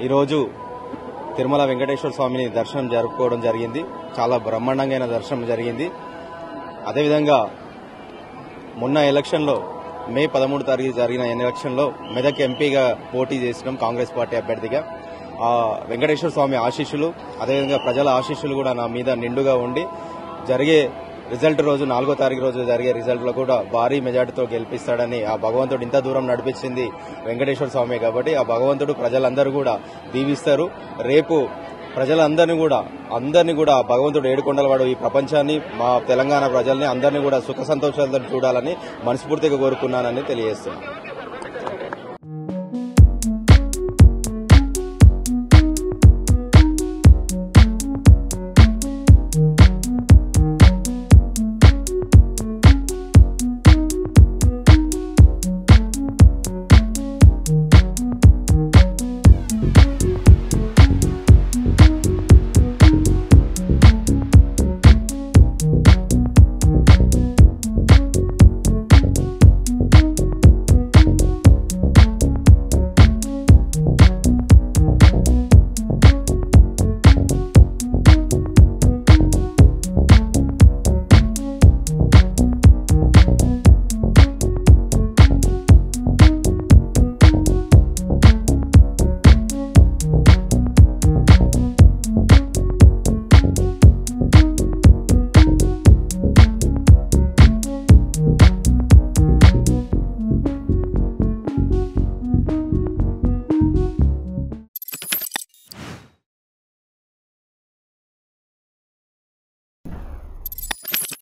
ఈరోజు తిరుమల వెంకటేశ్వర స్వామిని దర్శనం జరుపుకోవడం జరిగింది. చాలా బ్రహ్మాండంగా దర్శనం జరిగింది. అదేవిధంగా మొన్న ఎలక్షన్లో మే 13 తారీఖు జరిగిన ఎలక్షన్లో మెదక్ ఎంపీగా పోటీ చేసినాం కాంగ్రెస్ పార్టీ అభ్యర్థిగా. ఆ వెంకటేశ్వర స్వామి ఆశీస్సులు అదేవిధంగా ప్రజల ఆశీస్సులు కూడా నా మీద నిండుగా ఉండి జరిగే రిజల్ట్ రోజు 4వ తారీఖు రోజు జరిగే రిజల్ట్ లో కూడా భారీ మెజార్టీతో గెలిపిస్తాడని ఆ భగవంతుడు ఇంత దూరం నడిపించింది వెంకటేశ్వర స్వామి కాబట్టి ఆ భగవంతుడు ప్రజలందరూ కూడా దీవిస్తారు. రేపు ప్రజలందరినీ కూడా భగవంతుడు ఏడుకొండలవాడు ఈ ప్రపంచాన్ని మా తెలంగాణ ప్రజల్ని అందరినీ కూడా సుఖ సంతోషాలతో చూడాలని మనస్ఫూర్తిగా కోరుకున్నానని తెలియజేస్తున్నాను.